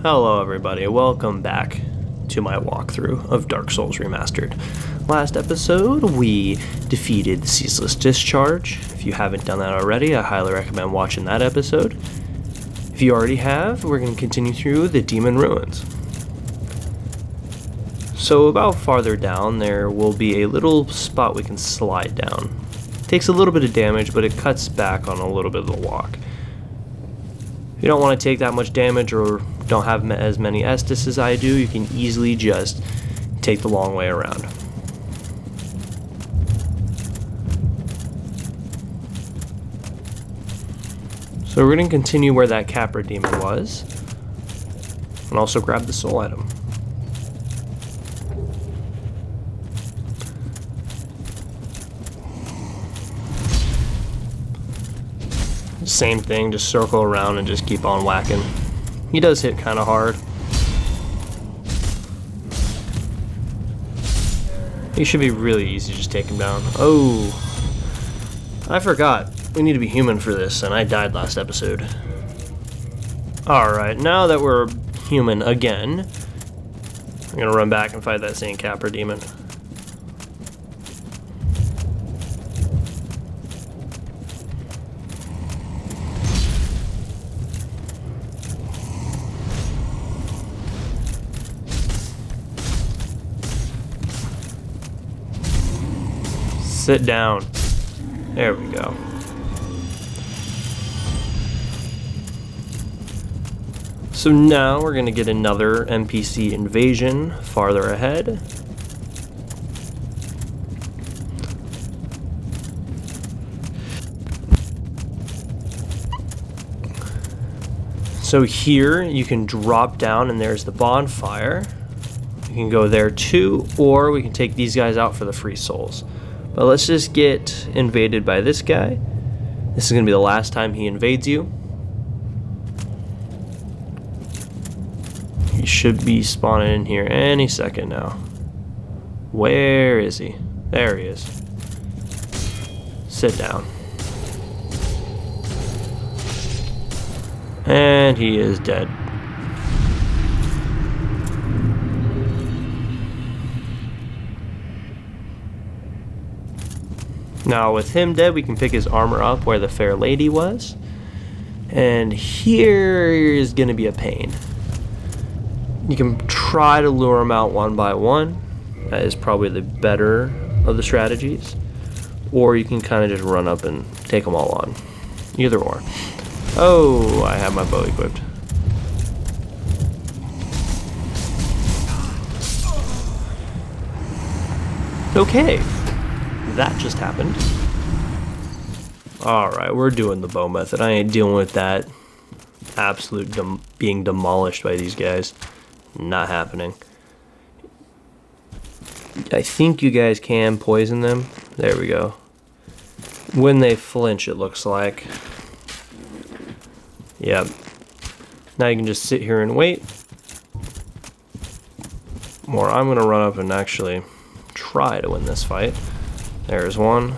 Hello everybody, welcome back to my walkthrough of Dark Souls Remastered. Last episode, we defeated the Ceaseless Discharge. If you haven't done that already, I highly recommend watching that episode. If you already have, we're going to continue through the Demon Ruins. So about farther down, there will be a little spot we can slide down. It takes a little bit of damage, but it cuts back on a little bit of the walk. If you don't want to take that much damage or don't have as many Estus as I do, you can easily just take the long way around. So we're going to continue where that Capra Demon was, and also grab the soul item. Same thing, just circle around and just keep on whacking. He does hit kind of hard. He should be really easy to just take him down. Oh, I forgot. We need to be human for this, and I died last episode. Alright, now that we're human again, I'm gonna run back and fight that same Capra Demon. Sit down. There we go. So now we're going to get another NPC invasion farther ahead. So here you can drop down and there's the bonfire. You can go there too, or we can take these guys out for the free souls. But let's just get invaded by this guy. This is going to be the last time he invades you. He should be spawning in here any second now. Where is he? There he is. Sit down. And he is dead. Now with him dead, we can pick his armor up where the fair lady was. And here is going to be a pain. You can try to lure him out one by one. That is probably the better of the strategies. Or you can kind of just run up and take them all on. Either or. Oh, I have my bow equipped. Okay. That just happened. Alright, we're doing the bow method. I ain't dealing with that absolute being demolished by these guys. Not happening. I think you guys can poison them. There we go. When they flinch, it looks like. Yep. Now you can just sit here and wait. Or I'm going to run up and actually try to win this fight. There's one.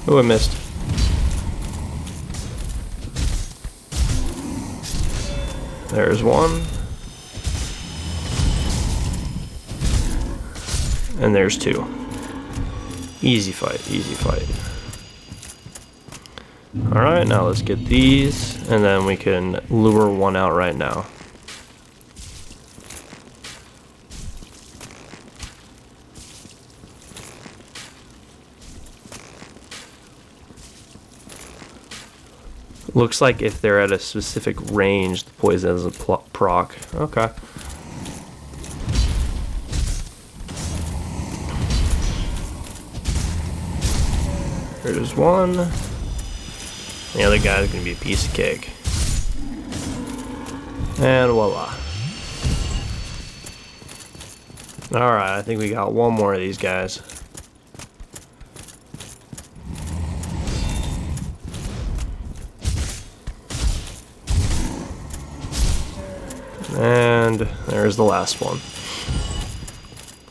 Oh, I missed. There's one. And there's two. Easy fight, easy fight. Alright, now let's get these, and then we can lure one out right now. Looks like if they're at a specific range, the poison has a proc. Okay. There's one. The other guy's gonna be a piece of cake. And voila. Alright, I think we got one more of these guys. And there's the last one.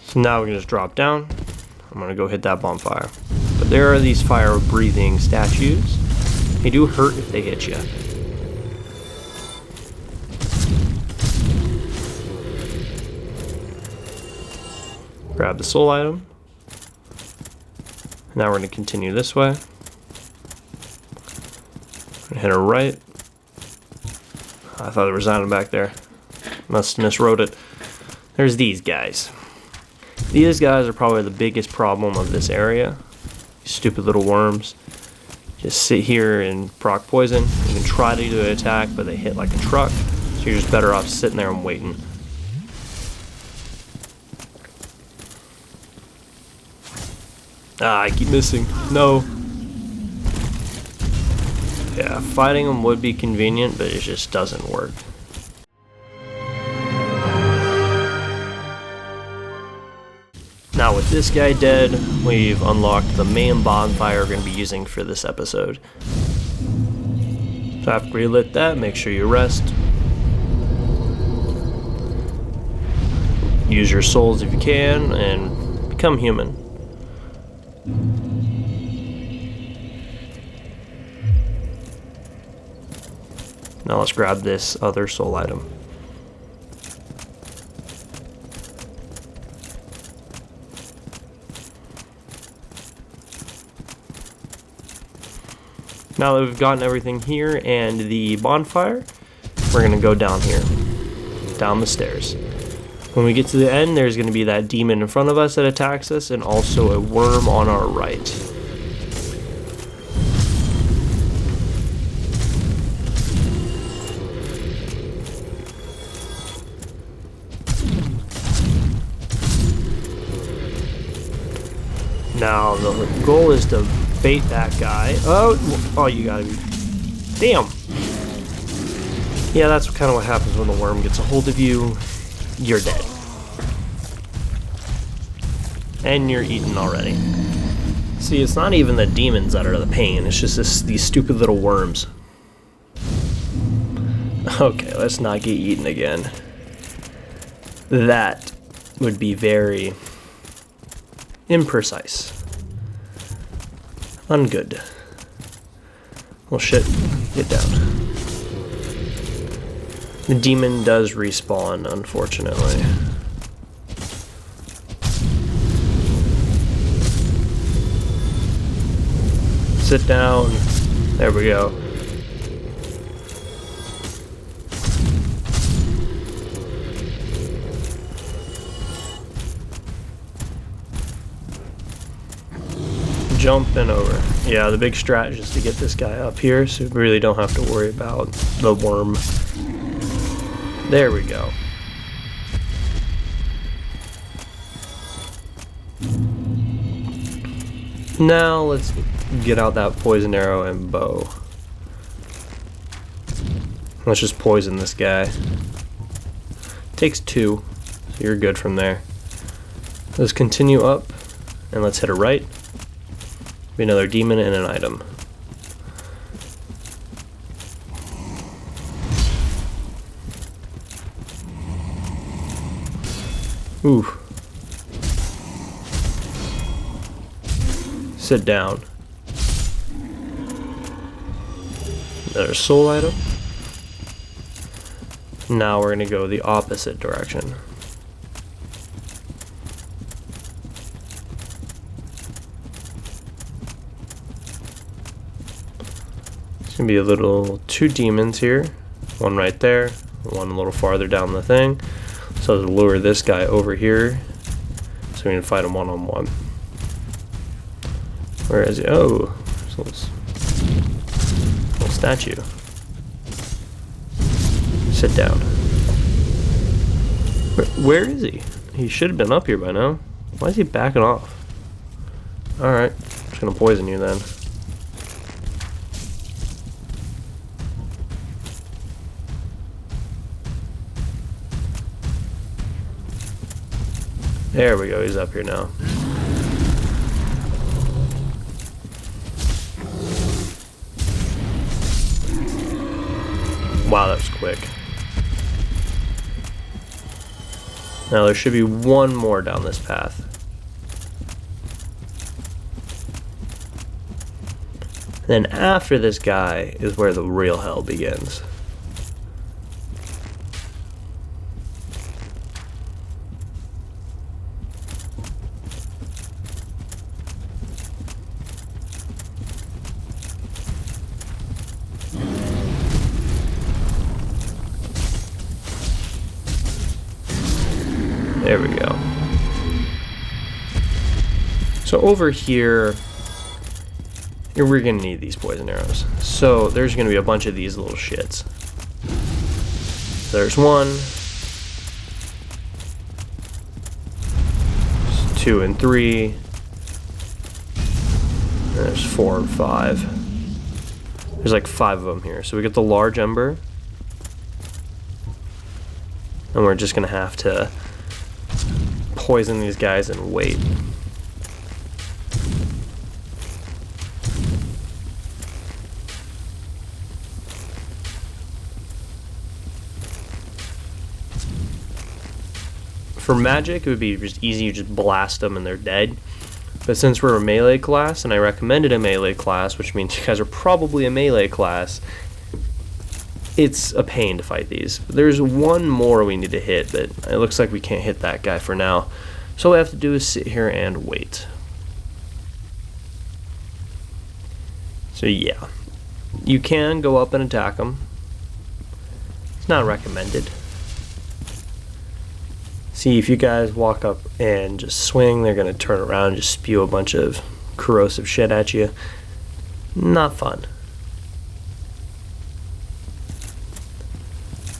So now we can just drop down. I'm gonna go hit that bonfire. But there are these fire-breathing statues. They do hurt if they hit you. Grab the soul item. Now we're going to continue this way. Hit her right. I thought there was an item back there. Must have miswrote it. There's these guys. These guys are probably the biggest problem of this area. Stupid little worms. Just sit here and proc poison. You can try to do an attack, but they hit like a truck. So you're just better off sitting there and waiting. Ah, I keep missing. No. Yeah, fighting them would be convenient, but it just doesn't work. Now with this guy dead, we've unlocked the main bonfire we're going to be using for this episode. So after you lit that, make sure you rest. Use your souls if you can, and become human. Now let's grab this other soul item. Now that we've gotten everything here and the bonfire, we're going to go down here, down the stairs. When we get to the end, there's going to be that demon in front of us that attacks us, and also a worm on our right. Now the goal is to bait that guy. Oh, you gotta be... Damn! Yeah, that's kind of what happens when the worm gets a hold of you. You're dead. And you're eaten already. See, it's not even the demons that are the pain, it's just these stupid little worms. Okay, let's not get eaten again. That would be very imprecise. Ungood. Well, shit. Get down. The demon does respawn, unfortunately. Sit down. There we go. Jumping over. Yeah, the big strat is just to get this guy up here, so we really don't have to worry about the worm. There we go. Now let's get out that poison arrow and bow. Let's just poison this guy. Takes 2, so you're good from there. Let's continue up, and let's hit a right. Be another demon and an item. Ooh. Sit down. Another soul item. Now we're gonna go the opposite direction. There's gonna be a little 2 demons here. One right there, one a little farther down the thing. So to lure this guy over here, so we can fight him one-on-one. Where is he? Oh, there's a little statue. Sit down. Where is he? He should have been up here by now. Why is he backing off? Alright, just gonna poison you then. There we go, he's up here now. Wow, that was quick. Now there should be one more down this path. Then after this guy is where the real hell begins. There we go. So over here, we're gonna need these poison arrows. So there's gonna be a bunch of these little shits. There's 1. There's 2 and 3. And there's 4 and 5. There's like 5 of them here. So we get the large ember. And we're just gonna have to poison these guys and wait. For magic, it would be just easy, you just blast them and they're dead. But since we're a melee class, and I recommended a melee class, which means you guys are probably a melee class, it's a pain to fight these. There's one more we need to hit, but it looks like we can't hit that guy for now. So all we have to do is sit here and wait. So yeah, you can go up and attack them. It's not recommended. See, if you guys walk up and just swing, they're going to turn around and just spew a bunch of corrosive shit at you. Not fun.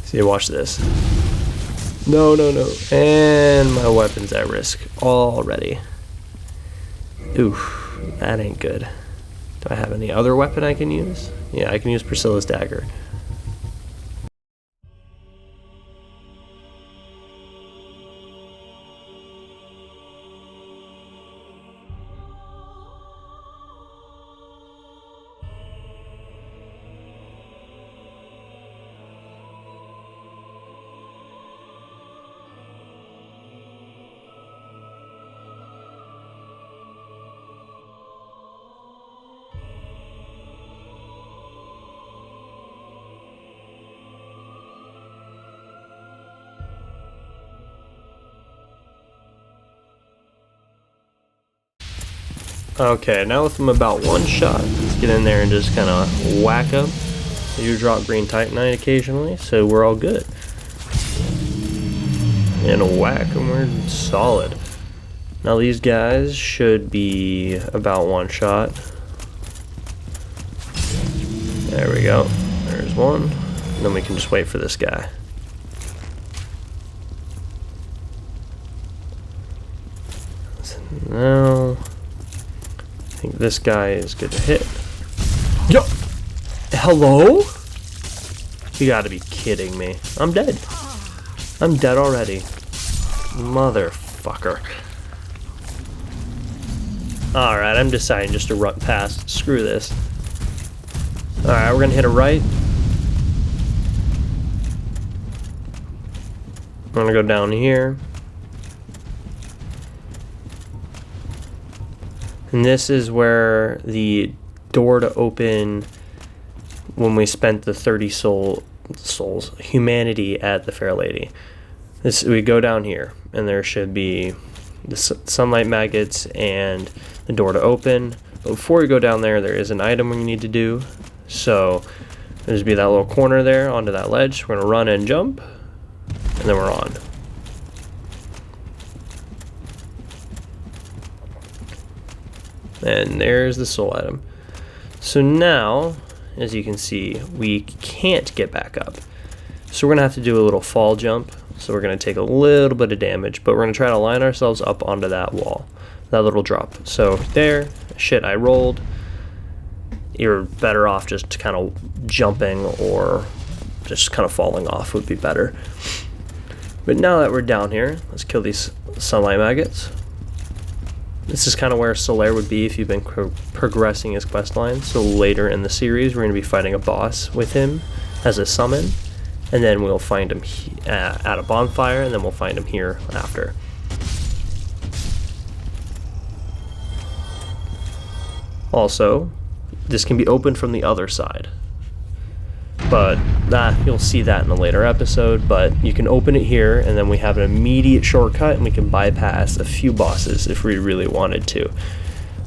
See, watch this. No, no, no. And my weapon's at risk already. Oof, that ain't good. Do I have any other weapon I can use? Yeah, I can use Priscilla's dagger. Okay, now with them about 1 shot, let's get in there and just kind of whack them. They do drop green titanite occasionally, so we're all good. And a whack, and we're solid. Now these guys should be about 1 shot. There we go. There's 1. And then we can just wait for this guy. So now I think this guy is good to hit. Yo! Hello? You gotta be kidding me. I'm dead. I'm dead already. Motherfucker. Alright, I'm deciding just to run past. Screw this. Alright, we're gonna hit it right. I'm gonna go down here. And this is where the door to open when we spent the 30 souls humanity at the Fair Lady. We go down here, and there should be the sunlight maggots and the door to open. But before we go down there, there is an item we need to do. So there's be that little corner there onto that ledge. We're gonna run and jump, and then we're on. And there's the soul item. So now, as you can see, we can't get back up. So we're gonna have to do a little fall jump. So we're gonna take a little bit of damage, but we're gonna try to line ourselves up onto that wall, that little drop. So there, shit, I rolled. You're better off just kind of jumping or just kind of falling off would be better. But now that we're down here, let's kill these sunlight maggots. This is kind of where Solaire would be if you've been progressing his quest line. So later in the series, we're going to be fighting a boss with him as a summon. And then we'll find him at a bonfire, and then we'll find him here after. Also, this can be opened from the other side. But you'll see that in a later episode, but you can open it here, and then we have an immediate shortcut, and we can bypass a few bosses if we really wanted to.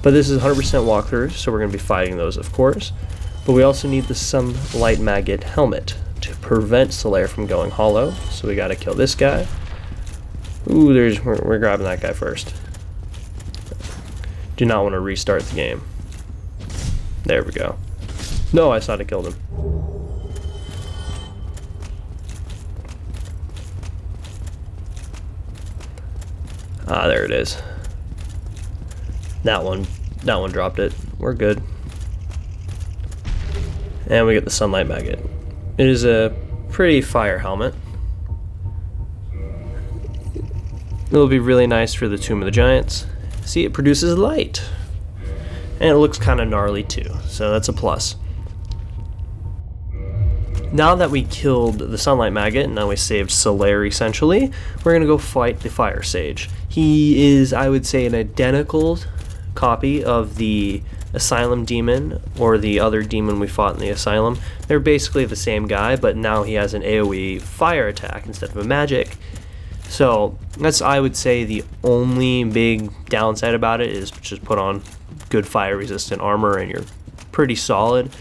But this is 100% walkthrough, so we're going to be fighting those, of course. But we also need the Sunlight Maggot helmet to prevent Solaire from going hollow, so we got to kill this guy. Ooh, we're grabbing that guy first. Do not want to restart the game. There we go. No, I thought I killed him. Ah, there it is. That one dropped it. We're good. And we get the sunlight maggot. It is a pretty fire helmet. It'll be really nice for the Tomb of the Giants. See, it produces light. And it looks kind of gnarly too, so that's a plus. Now that we killed the sunlight maggot, and now we saved Solaire essentially, we're going to go fight the Fire Sage. He is, I would say, an identical copy of the Asylum Demon, or the other demon we fought in the Asylum. They're basically the same guy, but now he has an AoE fire attack instead of a magic. So that's, I would say, the only big downside about it is just put on good fire resistant armor and you're pretty solid.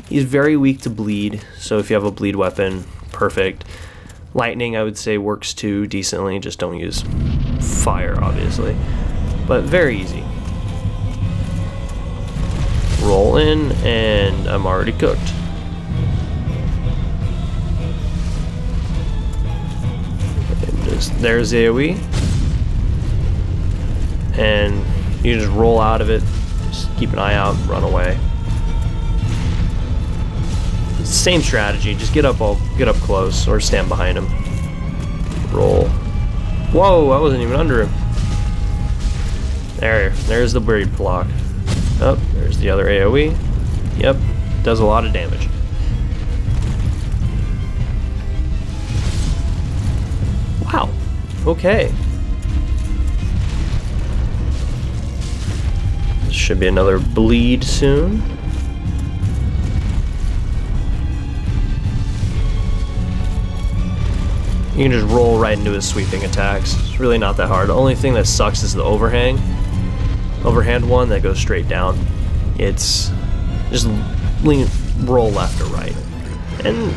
He's very weak to bleed, so if you have a bleed weapon, perfect. Lightning, I would say, works too decently, just don't use fire, obviously. But very easy. Roll in, and I'm already cooked. And there's the AoE. And you just roll out of it, just keep an eye out, run away. Same strategy, just get up close or stand behind him. Roll. Whoa, I wasn't even under him. There's the bird block. Oh, there's the other AoE. Yep, does a lot of damage. Wow, okay. This should be another bleed soon. You can just roll right into his sweeping attacks. It's really not that hard. The only thing that sucks is the overhand one that goes straight down. It's just roll left or right. And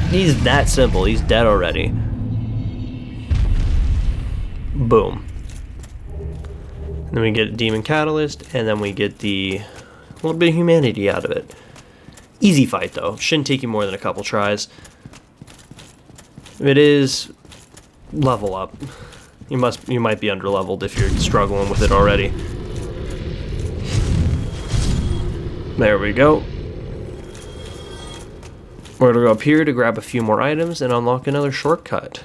he's that simple. He's dead already. Boom. And then we get Demon Catalyst, and then we get a little bit of humanity out of it. Easy fight though. Shouldn't take you more than a couple tries. It is level up. You might be underleveled if you're struggling with it already. There we go. We're gonna go up here to grab a few more items and unlock another shortcut.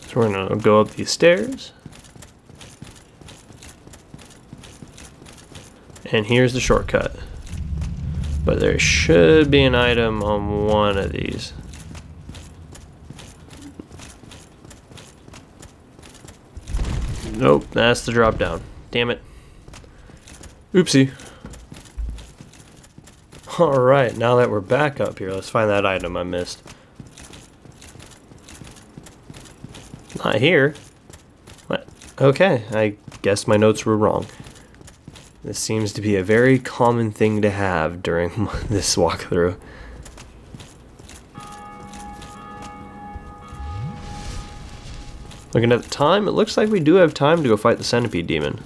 So we're gonna go up these stairs. And here's the shortcut. But there should be an item on one of these. Nope, that's the drop down. Damn it. Oopsie. Alright, now that we're back up here, let's find that item I missed. Not here. What? Okay, I guess my notes were wrong. This seems to be a very common thing to have during this walkthrough. Looking at the time, it looks like we do have time to go fight the Centipede Demon.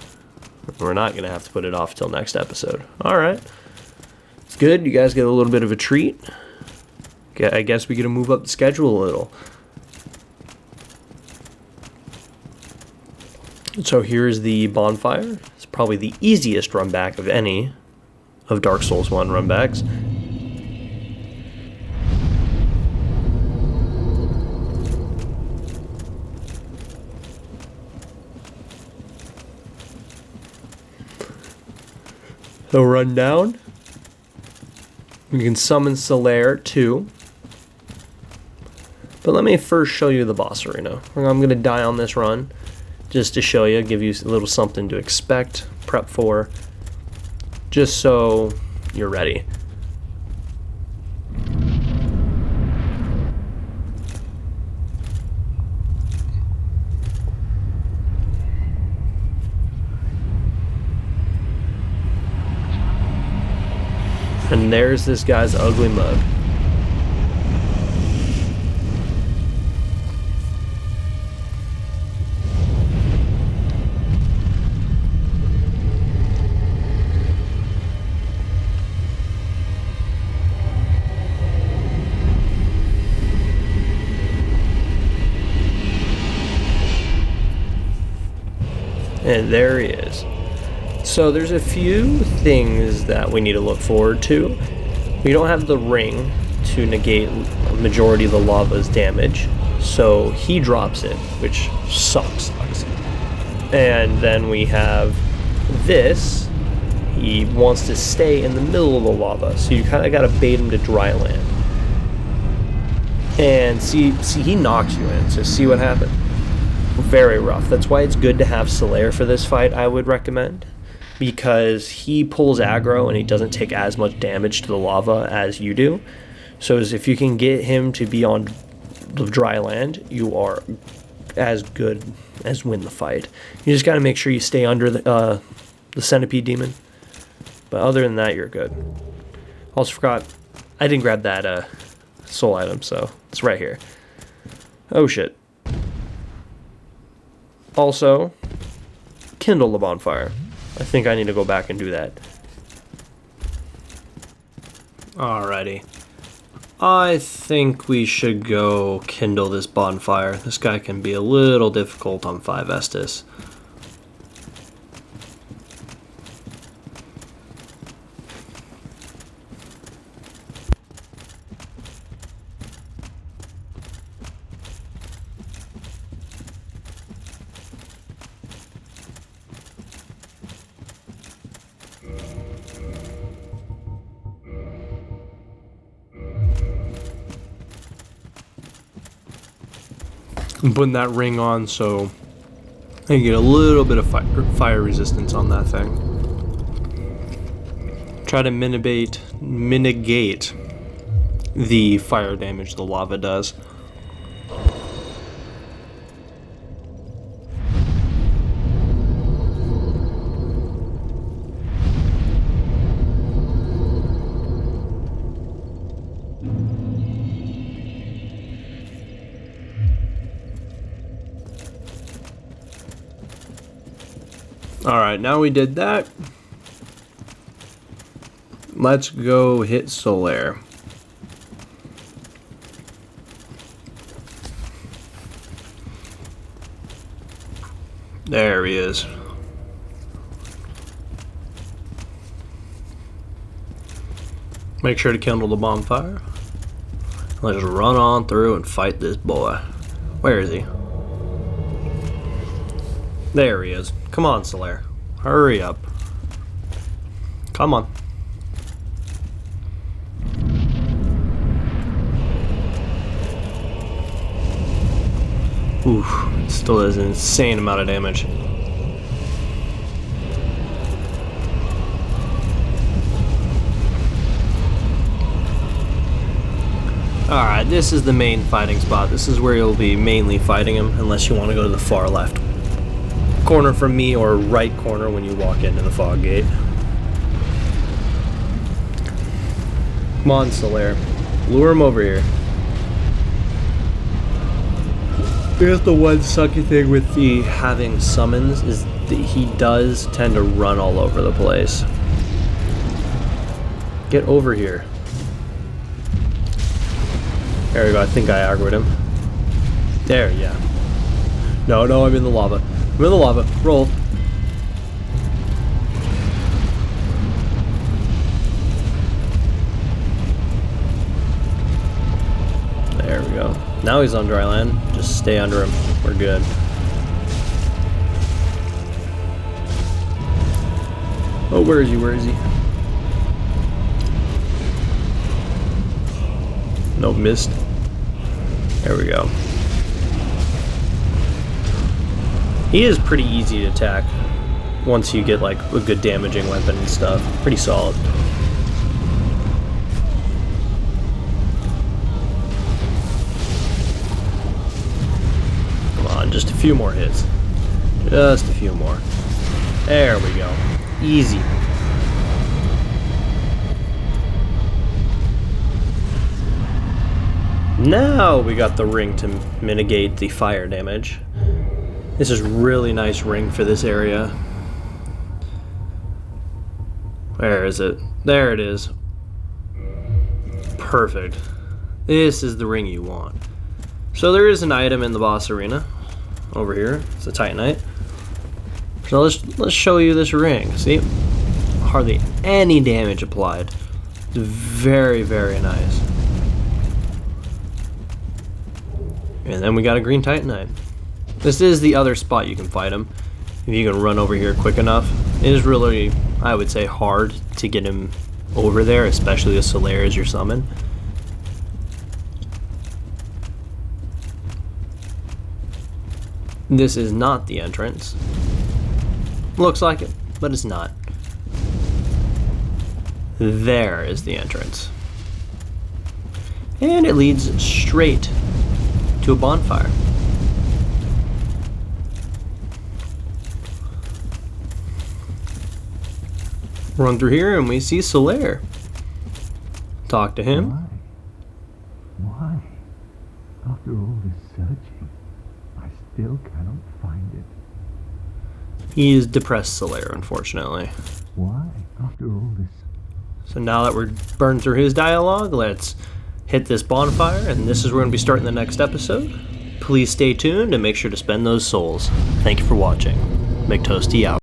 We're not going to have to put it off till next episode. Alright. It's good, you guys get a little bit of a treat. I guess we get to move up the schedule a little. So here's the bonfire. It's probably the easiest run back of any of Dark Souls 1 run backs. So run down. We can summon Solaire too. But let me first show you the boss arena. I'm going to die on this run. Just to show you, give you a little something to expect, prep for, just so you're ready. And there's this guy's ugly mug. And there he is. So there's a few things that we need to look forward to. We don't have the ring to negate a majority of the lava's damage, so he drops it, which sucks. And then we have this. He wants to stay in the middle of the lava, so you kind of got to bait him to dry land. And see, he knocks you in, so see what happened. Very rough. That's why it's good to have Solaire for this fight, I would recommend, because he pulls aggro and he doesn't take as much damage to the lava as you do. So if you can get him to be on the dry land, you are as good as win the fight. You just got to make sure you stay under the Centipede Demon. But other than that, you're good. Also forgot, I didn't grab that soul item, so it's right here. Oh shit. Also, kindle the bonfire. I think I need to go back and do that. Alrighty. I think we should go kindle this bonfire. This guy can be a little difficult on 5 Estus. I'm putting that ring on so I can get a little bit of fire resistance on that thing. Try to mitigate the fire damage the lava does. Alright, now we did that. Let's go hit Solaire. There he is. Make sure to kindle the bonfire. Let's just run on through and fight this boy. Where is he? There he is. Come on, Solaire. Hurry up. Come on. Oof. It still does an insane amount of damage. Alright, this is the main fighting spot. This is where you'll be mainly fighting him, unless you want to go to the far left corner from me or right corner when you walk into the fog gate. Come on, Solaire. Lure him over here. Here's the one sucky thing with the having summons is that he does tend to run all over the place. Get over here. There we go. I think I aggroed him. There, yeah. No, I'm in the lava. I'm in the lava. Roll. There we go. Now he's on dry land. Just stay under him. We're good. Oh, where is he? Where is he? No, missed. There we go. He is pretty easy to attack once you get like a good damaging weapon and stuff. Pretty solid. Come on, just a few more hits. Just a few more. There we go. Easy. Now we got the ring to mitigate the fire damage. This is really nice ring for this area. Where is it? There it is. Perfect. This is the ring you want. So there is an item in the boss arena over here. It's a Titanite. So let's show you this ring. See? Hardly any damage applied. It's very, very nice. And then we got a green Titanite. This is the other spot you can fight him. If you can run over here quick enough. It is really, I would say, hard to get him over there, especially with Solaire as your summon. This is not the entrance. Looks like it, but it's not. There is the entrance. And it leads straight to a bonfire. Run through here and we see Solaire. Talk to him. Why? After all this searching, I still cannot find it. He is depressed Solaire, unfortunately. Why? After all this... So now that we're burned through his dialogue, let's hit this bonfire, and this is where we're going to be starting the next episode. Please stay tuned and make sure to spend those souls. Thank you for watching. McToasty out.